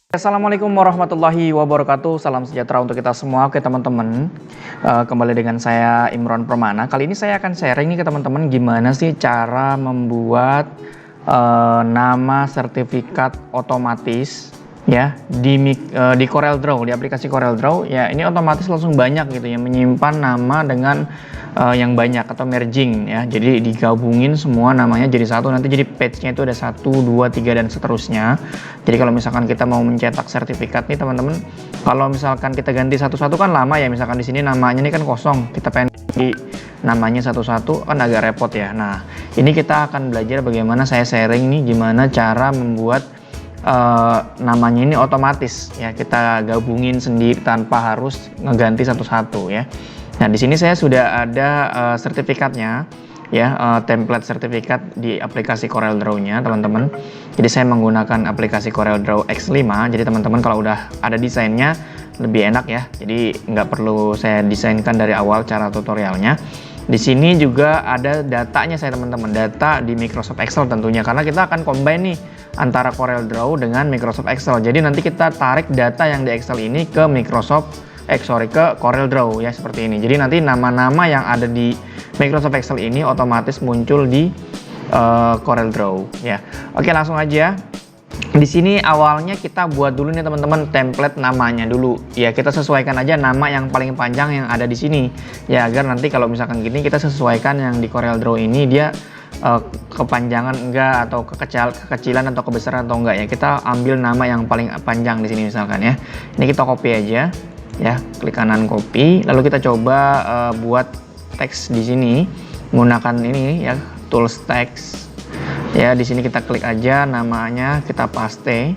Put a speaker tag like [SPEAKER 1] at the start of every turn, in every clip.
[SPEAKER 1] Assalamualaikum warahmatullahi wabarakatuh. Salam sejahtera untuk kita semua. Oke teman-teman, kembali dengan saya Imron Permana. Kali ini saya akan sharing nih ke teman-teman gimana sih cara membuat nama sertifikat otomatis ya di CorelDRAW, di aplikasi CorelDRAW ya. Ini otomatis langsung banyak gitu ya, menyimpan nama dengan yang banyak atau merging ya. Jadi digabungin semua namanya jadi satu, nanti jadi page-nya itu ada 1, 2, 3 dan seterusnya. Jadi kalau misalkan kita mau mencetak sertifikat nih teman-teman, kalau misalkan kita ganti satu-satu kan lama ya. Misalkan di sini namanya ini kan kosong, kita pengen ganti namanya satu-satu kan agak repot ya. Nah, ini kita akan belajar bagaimana saya sharing nih gimana cara membuat namanya ini otomatis ya, kita gabungin sendiri tanpa harus ngeganti satu-satu ya. Nah, di sini saya sudah ada sertifikatnya ya, template sertifikat di aplikasi CorelDRAW-nya teman-teman. Jadi saya menggunakan aplikasi CorelDRAW X5. Jadi teman-teman kalau udah ada desainnya lebih enak ya. Jadi nggak perlu saya desainkan dari awal cara tutorialnya. Di sini juga ada datanya saya teman-teman, data di Microsoft Excel tentunya, karena kita akan combine nih antara CorelDRAW dengan Microsoft Excel. Jadi nanti kita tarik data yang di Excel ini ke ke CorelDRAW ya, seperti ini. Jadi nanti nama-nama yang ada di Microsoft Excel ini otomatis muncul di CorelDRAW ya. Oke, langsung aja. Di sini awalnya kita buat dulu nih teman-teman template namanya dulu ya. Kita sesuaikan aja nama yang paling panjang yang ada di sini ya, agar nanti kalau misalkan gini kita sesuaikan yang di CorelDRAW ini dia kepanjangan enggak, atau kekecilan atau kebesaran atau enggak ya. Kita ambil nama yang paling panjang di sini misalkan ya. Ini kita copy aja ya, klik kanan copy, lalu kita coba buat teks di sini menggunakan ini ya, tools text. Ya, di sini kita klik aja namanya, kita paste.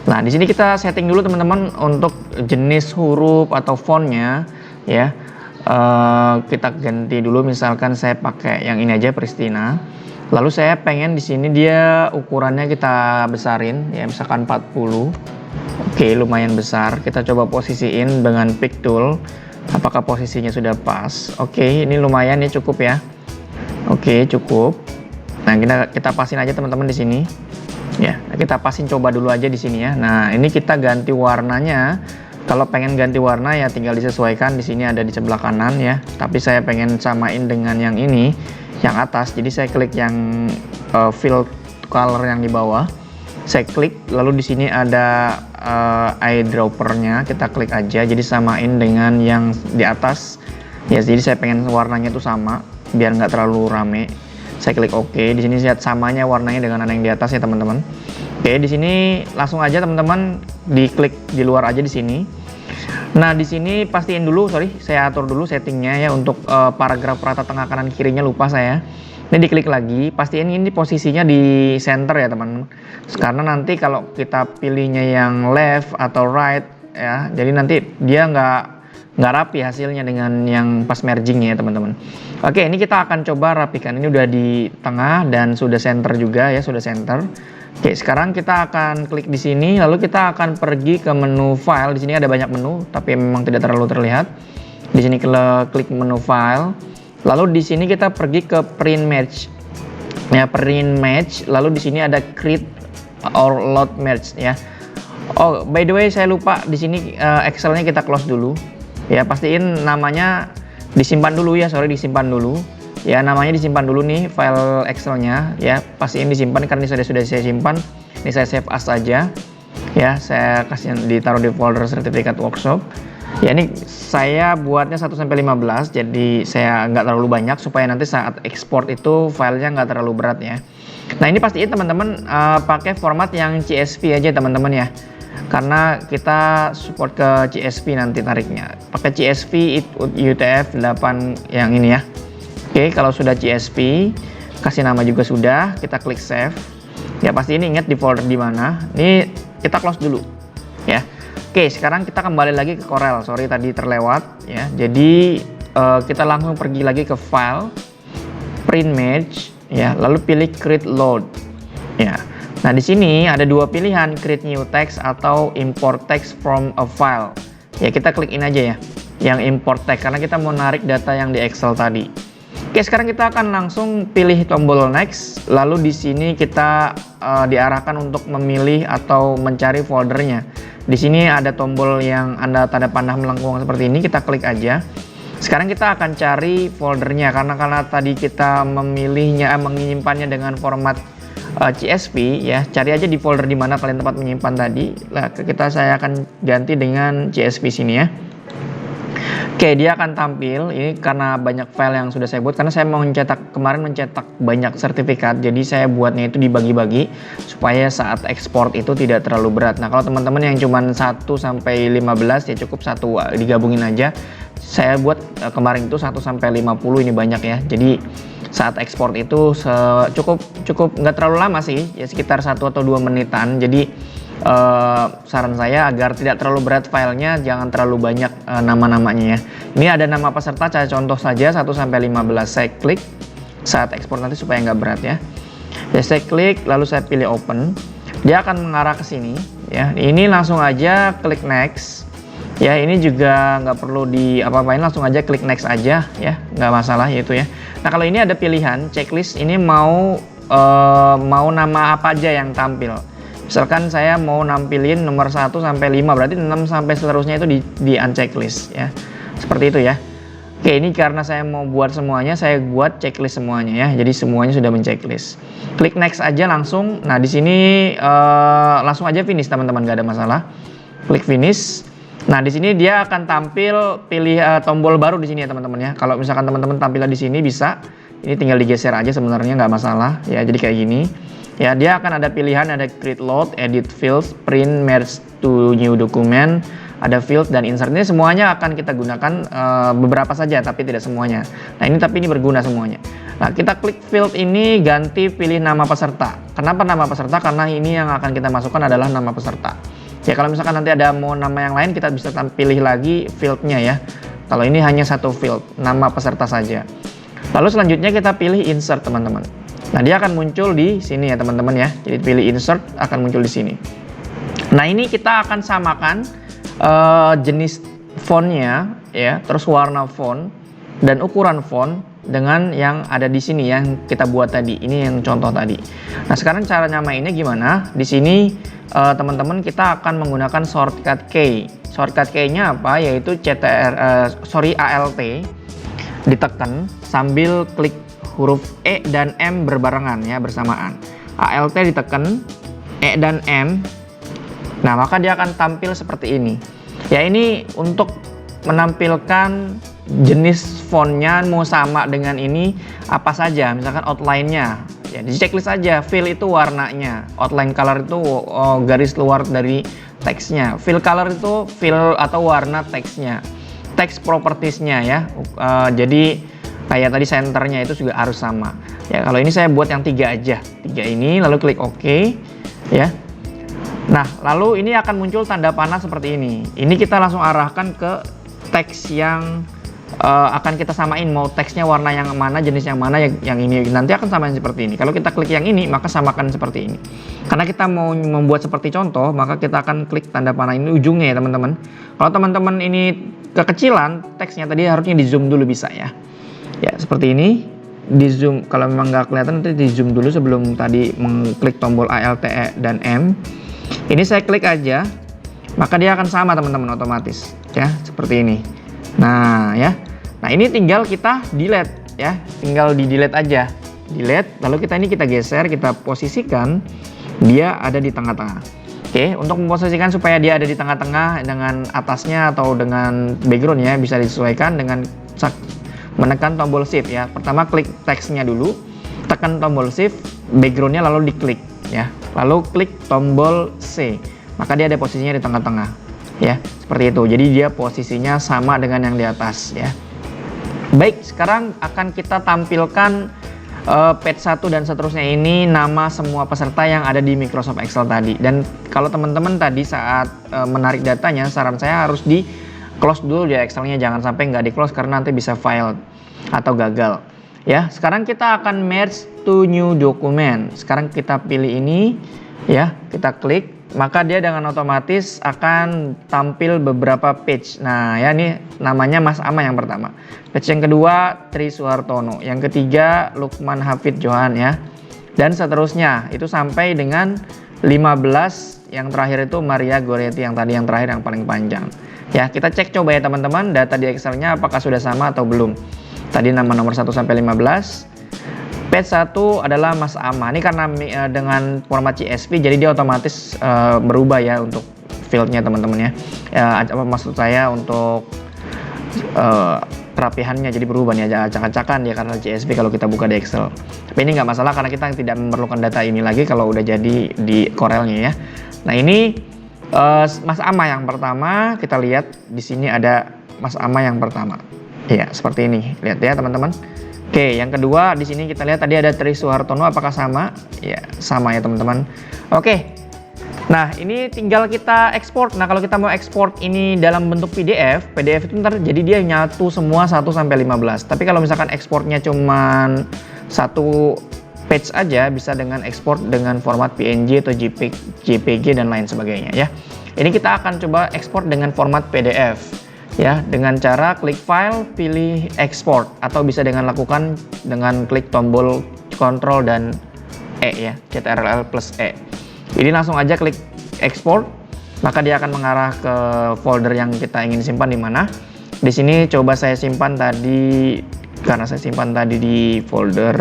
[SPEAKER 1] Nah, di sini kita setting dulu teman-teman untuk jenis huruf atau fontnya ya. Kita ganti dulu, misalkan saya pakai yang ini aja, Pristina. Lalu saya pengen di sini dia ukurannya kita besarin ya, misalkan 40. Oke, lumayan besar. Kita coba posisiin dengan pick tool. Apakah posisinya sudah pas? Oke, ini lumayan ya, cukup ya. Oke, cukup. Nah, kita pasin aja teman-teman di sini. Ya, kita pasin coba dulu aja di sini ya. Nah, ini kita ganti warnanya. Kalau pengen ganti warna ya tinggal disesuaikan, di sini ada di sebelah kanan ya. Tapi saya pengen samain dengan yang ini, yang atas. Jadi saya klik yang fill color yang di bawah. Saya klik, lalu di sini ada eyedropper-nya, kita klik aja. Jadi samain dengan yang di atas. Ya, jadi saya pengen warnanya itu sama biar nggak terlalu rame. Saya klik OK. Di sini lihat samanya warnanya dengan yang di atas ya teman-teman. Oke, di sini langsung aja teman-teman diklik di luar aja di sini. Nah, di sini pastiin dulu, saya atur dulu settingnya ya untuk paragraf rata tengah kanan kirinya lupa saya. Ini diklik lagi, pastiin ini posisinya di center ya teman-teman. Karena nanti kalau kita pilihnya yang left atau right ya, jadi nanti dia nggak rapi hasilnya dengan yang pas merging ya teman-teman. Oke, ini kita akan coba rapikan. Ini udah di tengah dan sudah center juga ya, sudah center. Oke, sekarang kita akan klik di sini, lalu kita akan pergi ke menu file. Di sini ada banyak menu, tapi memang tidak terlalu terlihat. Di sini klik menu file, lalu di sini kita pergi ke print match. Ya, print match. Lalu di sini ada create or load match ya. Oh, by the way saya lupa, di sini Excel-nya kita close dulu. Ya, pastiin namanya disimpan dulu ya, disimpan dulu. Ya, namanya disimpan dulu nih file Excel-nya ya, pastiin disimpan karena ini sudah saya simpan. Ini saya save as saja. Ya, saya kasih ditaruh di folder sertifikat workshop. Ya, ini saya buatnya 1 sampai 15, jadi saya nggak terlalu banyak supaya nanti saat ekspor itu filenya nggak terlalu berat ya. Nah, ini pastiin teman-teman pakai format yang CSV aja teman-teman ya. Karena kita support ke CSV nanti tariknya. Pakai CSV UTF-8 yang ini ya. Oke, kalau sudah CSV, kasih nama juga sudah, kita klik save. Ya, pasti ini ingat di folder di mana. Ini kita close dulu ya. Oke, sekarang kita kembali lagi ke Corel. Tadi terlewat ya. Jadi kita langsung pergi lagi ke file, print match ya, lalu pilih create load. Ya. Nah, di sini ada dua pilihan, create new text atau import text from a file. Ya, kita klik ini aja ya, yang import text karena kita mau narik data yang di Excel tadi. Oke, sekarang kita akan langsung pilih tombol next, lalu di sini kita diarahkan untuk memilih atau mencari foldernya. Di sini ada tombol yang ada tanda panah melengkung seperti ini, kita klik aja. Sekarang kita akan cari foldernya, karena tadi kita menyimpannya dengan format CSV ya. Cari aja di folder di mana kalian tempat menyimpan tadi. Nah, saya akan ganti dengan CSV sini ya. Oke, dia akan tampil ini karena banyak file yang sudah saya buat, karena saya mau kemarin mencetak banyak sertifikat, jadi saya buatnya itu dibagi-bagi supaya saat ekspor itu tidak terlalu berat. Nah, kalau teman-teman yang cuma 1 sampai 15 ya cukup satu digabungin aja. Saya buat kemarin itu 1 sampai 50, ini banyak ya. Jadi saat ekspor itu cukup nggak terlalu lama sih, ya sekitar 1 atau 2 menitan. Jadi saran saya agar tidak terlalu berat filenya, jangan terlalu banyak nama-namanya ya. Ini ada nama peserta, saya contoh saja 1 sampai 15. Saya klik saat ekspor nanti supaya nggak berat ya. Ya, saya klik lalu saya pilih open. Dia akan mengarah ke sini ya. Ini langsung aja klik next. Ya, ini juga nggak perlu apa-apain, langsung aja klik next aja ya, nggak masalah yaitu ya. Nah, kalau ini ada pilihan checklist, ini mau nama apa aja yang tampil. Misalkan saya mau nampilin nomor 1 sampai 5, berarti 6 sampai seterusnya itu di unchecklist ya. Seperti itu ya. Oke, ini karena saya mau buat semuanya, saya buat checklist semuanya ya. Jadi semuanya sudah menceklis. Klik next aja langsung. Nah, di sini langsung aja finish teman-teman, gak ada masalah. Klik finish. Nah, di sini dia akan tampil pilih tombol baru di sini ya teman-teman ya. Kalau misalkan teman-teman tampilnya di sini bisa, ini tinggal digeser aja sebenarnya, nggak masalah ya. Jadi kayak gini. Ya, dia akan ada pilihan, ada create load, edit fields, print, merge to new document, ada field dan insert. Ini semuanya akan kita gunakan beberapa saja, tapi tidak semuanya. Nah, ini berguna semuanya. Nah, kita klik field ini, ganti pilih nama peserta. Kenapa nama peserta? Karena ini yang akan kita masukkan adalah nama peserta. Ya, kalau misalkan nanti ada mau nama yang lain, kita bisa pilih lagi fieldnya ya. Kalau ini hanya satu field, nama peserta saja. Lalu selanjutnya kita pilih insert teman-teman. Nah, dia akan muncul di sini ya teman-teman ya. Jadi pilih insert, akan muncul di sini. Nah, ini kita akan samakan jenis fontnya ya, terus warna font dan ukuran font dengan yang ada di sini yang kita buat tadi. Ini yang contoh tadi. Nah, sekarang cara nyamainnya gimana? Di sini teman-teman kita akan menggunakan shortcut key. Shortcut key-nya apa? Yaitu ALT ditekan sambil klik huruf E dan M berbarengan ya, bersamaan. ALT ditekan, E dan M. Nah, maka dia akan tampil seperti ini. Ya, ini untuk menampilkan jenis fontnya mau sama dengan ini apa saja. Misalkan outline-nya ya di checklist aja, fill itu warnanya, outline color itu garis luar dari teksnya, fill color itu fill atau warna teksnya, text propertiesnya ya. Jadi kayak tadi senternya itu juga harus sama ya. Kalau ini saya buat yang 3 aja, 3 ini, lalu klik OK ya. Nah, lalu ini akan muncul tanda panah seperti ini. Ini kita langsung arahkan ke teks yang akan kita samain, mau teksnya warna yang mana, jenis yang mana, yang ini nanti akan samain seperti ini. Kalau kita klik yang ini, maka samakan seperti ini. Karena kita mau membuat seperti contoh, maka kita akan klik tanda panah ini ujungnya ya teman-teman. Kalau teman-teman ini kekecilan teksnya tadi, harusnya di zoom dulu bisa ya. Ya, seperti ini, di zoom. Kalau memang nggak kelihatan nanti di zoom dulu sebelum tadi mengklik tombol ALT, E dan M. Ini saya klik aja, maka dia akan sama teman-teman otomatis ya, seperti ini. Nah ya, nah ini tinggal kita delete ya, tinggal di delete aja, delete. Lalu kita geser, kita posisikan dia ada di tengah-tengah. Oke, untuk memposisikan supaya dia ada di tengah-tengah dengan atasnya atau dengan backgroundnya bisa disesuaikan dengan menekan tombol shift ya. Pertama klik teksnya dulu, tekan tombol shift, backgroundnya lalu diklik ya, lalu klik tombol C, maka dia ada posisinya di tengah-tengah ya, seperti itu. Jadi dia posisinya sama dengan yang di atas ya. Baik, sekarang akan kita tampilkan page 1 dan seterusnya ini nama semua peserta yang ada di Microsoft Excel tadi. Dan kalau teman-teman tadi saat menarik datanya, saran saya harus di close dulu ya Excelnya, jangan sampai nggak di close karena nanti bisa fail atau gagal ya. Sekarang kita akan merge to new document. Sekarang kita pilih ini ya, kita klik, maka dia dengan otomatis akan tampil beberapa page. Nah ya, ini namanya Mas Ama yang pertama, page yang kedua Tri Suhartono, yang ketiga Lukman Hafid Johan ya, dan seterusnya itu sampai dengan 15 yang terakhir itu Maria Goretti yang tadi yang terakhir yang paling panjang. Ya, kita cek coba ya teman-teman data di Excelnya apakah sudah sama atau belum. Tadi nama nomor 1 sampai 15. Page 1 adalah Mas Ama. Ini karena dengan format CSV jadi dia otomatis berubah ya untuk fieldnya teman-teman ya. Maksud saya untuk perapihannya jadi berubah nih, acak-acakan ya karena CSV kalau kita buka di Excel. Tapi ini nggak masalah karena kita tidak memerlukan data ini lagi kalau udah jadi di Corelnya ya. Nah ini Mas Ama yang pertama, kita lihat di sini ada Mas Ama yang pertama. Ya seperti ini, lihat ya teman-teman. Oke, yang kedua di sini kita lihat tadi ada Tri Suhartono, apakah sama? Ya sama ya teman-teman. Oke. Nah, ini tinggal kita ekspor. Nah, kalau kita mau ekspor ini dalam bentuk PDF itu ntar jadi dia nyatu semua 1 sampai 15. Tapi kalau misalkan ekspornya cuman satu page aja, bisa dengan ekspor dengan format PNG atau JPG dan lain sebagainya ya. Ini kita akan coba ekspor dengan format PDF ya, dengan cara klik file, pilih export atau bisa dengan lakukan dengan klik tombol Ctrl dan E ya, Ctrl plus E. Jadi langsung aja klik export, maka dia akan mengarah ke folder yang kita ingin simpan di mana. Di sini coba saya simpan tadi, karena saya simpan tadi di folder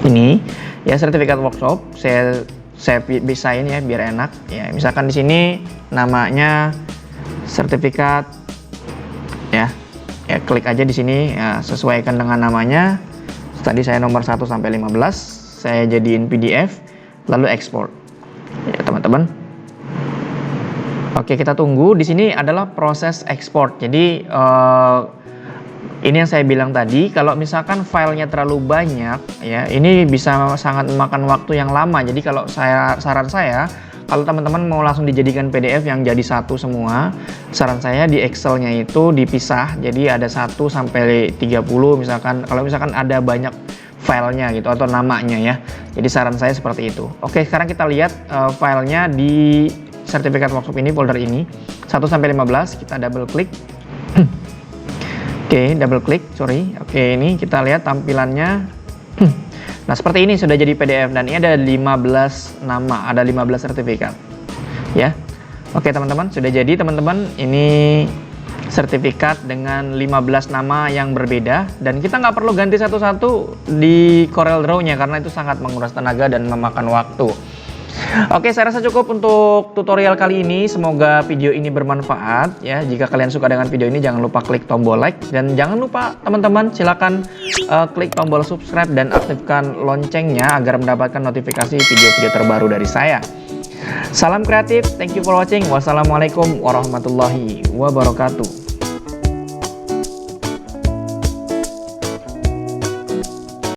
[SPEAKER 1] ini ya, sertifikat workshop. Saya bisain ya biar enak ya. Misalkan di sini namanya sertifikat ya. Ya klik aja di sini ya, sesuaikan dengan namanya. Tadi saya nomor 1 sampai 15, saya jadiin PDF lalu ekspor. Ya teman-teman. Oke, kita tunggu. Di sini adalah proses ekspor. Jadi ini yang saya bilang tadi, kalau misalkan filenya terlalu banyak ya, ini bisa sangat memakan waktu yang lama. Jadi kalau saran saya, kalau teman-teman mau langsung dijadikan PDF yang jadi satu semua, saran saya di Excelnya itu dipisah. Jadi ada 1 sampai 30 misalkan. Kalau misalkan ada banyak filenya gitu atau namanya ya. Jadi saran saya seperti itu. Oke, sekarang kita lihat filenya di sertifikat workshop ini, folder ini 1 sampai 15, kita double klik. Oke, double klik, sorry. Oke, ini kita lihat tampilannya. Nah, seperti ini sudah jadi PDF dan ini ada 15 nama, ada 15 sertifikat. Ya. Oke, teman-teman, sudah jadi teman-teman. Ini sertifikat dengan 15 nama yang berbeda dan kita nggak perlu ganti satu-satu di CorelDRAW-nya karena itu sangat menguras tenaga dan memakan waktu. Oke, saya rasa cukup untuk tutorial kali ini. Semoga video ini bermanfaat ya. Jika kalian suka dengan video ini, jangan lupa klik tombol like dan jangan lupa teman-teman silakan klik tombol subscribe dan aktifkan loncengnya agar mendapatkan notifikasi video-video terbaru dari saya. Salam kreatif, thank you for watching. Wassalamualaikum warahmatullahi wabarakatuh.